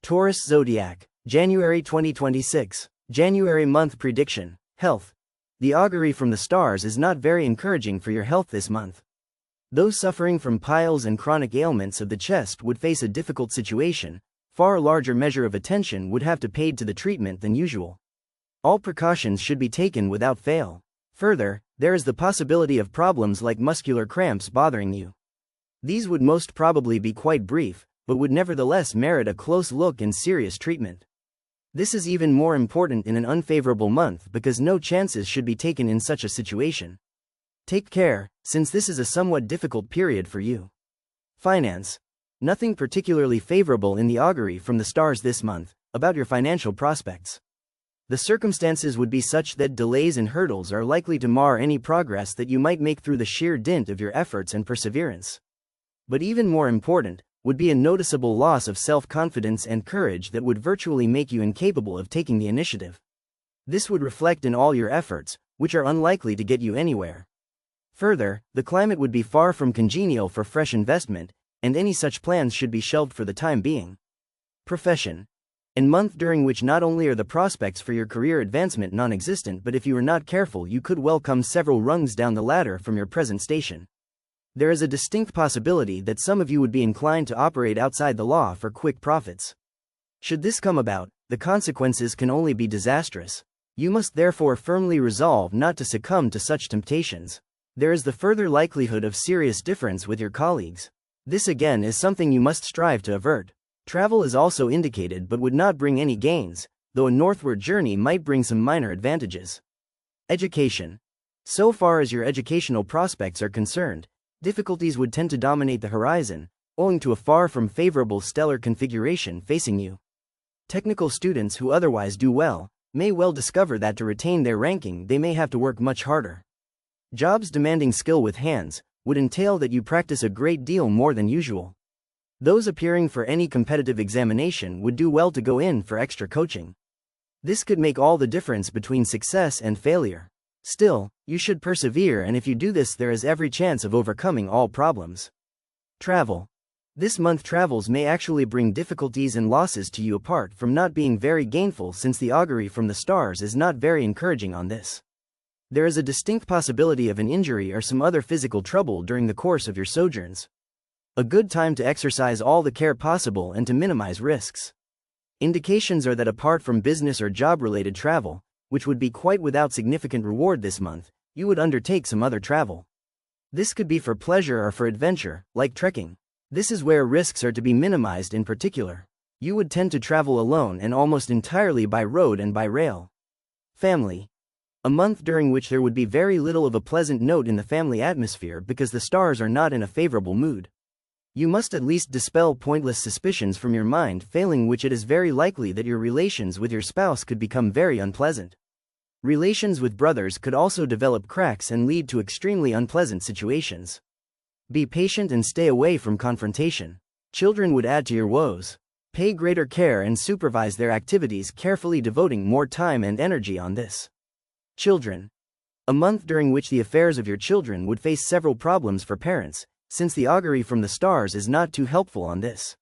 Taurus Zodiac, January 2026. January month prediction. Health. The augury from the stars is not very encouraging for your health this month. Those suffering from piles and chronic ailments of the chest would face a difficult situation. Far larger measure of attention would have to be paid to the treatment than usual. All precautions should be taken without fail. Further, there is the possibility of problems like muscular cramps bothering you. These would most probably be quite brief, but would nevertheless merit a close look and serious treatment. This is even more important in an unfavorable month because no chances should be taken in such a situation. Take care, since this is a somewhat difficult period for you. Finance. Nothing particularly favorable in the augury from the stars this month about your financial prospects. The circumstances would be such that delays and hurdles are likely to mar any progress that you might make through the sheer dint of your efforts and perseverance. But even more important would be a noticeable loss of self-confidence and courage that would virtually make you incapable of taking the initiative. This would reflect in all your efforts, which are unlikely to get you anywhere. Further, the climate would be far from congenial for fresh investment, and any such plans should be shelved for the time being. Profession. A month during which not only are the prospects for your career advancement non-existent, but if you are not careful you could well come several rungs down the ladder from your present station. There is a distinct possibility that some of you would be inclined to operate outside the law for quick profits. Should this come about, the consequences can only be disastrous. You must therefore firmly resolve not to succumb to such temptations. There is the further likelihood of serious difference with your colleagues. This again is something you must strive to avert. Travel is also indicated but would not bring any gains, though a northward journey might bring some minor advantages. Education. So far as your educational prospects are concerned, difficulties would tend to dominate the horizon, owing to a far from favorable stellar configuration facing you. Technical students who otherwise do well may well discover that to retain their ranking they may have to work much harder. Jobs demanding skill with hands would entail that you practice a great deal more than usual. Those appearing for any competitive examination would do well to go in for extra coaching. This could make all the difference between success and failure. Still, you should persevere, and if you do this there is every chance of overcoming all problems. Travel. This month travels may actually bring difficulties and losses to you apart from not being very gainful, since the augury from the stars is not very encouraging on this. There is a distinct possibility of an injury or some other physical trouble during the course of your sojourns. A good time to exercise all the care possible and to minimize risks. Indications are that apart from business or job-related travel, which would be quite without significant reward this month, you would undertake some other travel. This could be for pleasure or for adventure, like trekking. This is where risks are to be minimized in particular. You would tend to travel alone and almost entirely by road and by rail. Family. A month during which there would be very little of a pleasant note in the family atmosphere because the stars are not in a favorable mood. You must at least dispel pointless suspicions from your mind, failing which it is very likely that your relations with your spouse could become very unpleasant. Relations with brothers could also develop cracks and lead to extremely unpleasant situations. Be patient and stay away from confrontation. Children would add to your woes. Pay greater care and supervise their activities carefully, devoting more time and energy on this. Children. A month during which the affairs of your children would face several problems for parents, since the augury from the stars is not too helpful on this.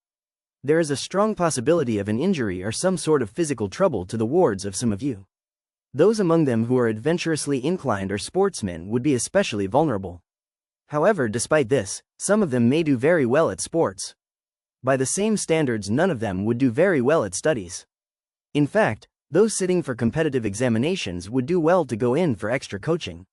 There is a strong possibility of an injury or some sort of physical trouble to the wards of some of you. Those among them who are adventurously inclined or sportsmen would be especially vulnerable. However, despite this, some of them may do very well at sports. By the same standards, none of them would do very well at studies. In fact, those sitting for competitive examinations would do well to go in for extra coaching.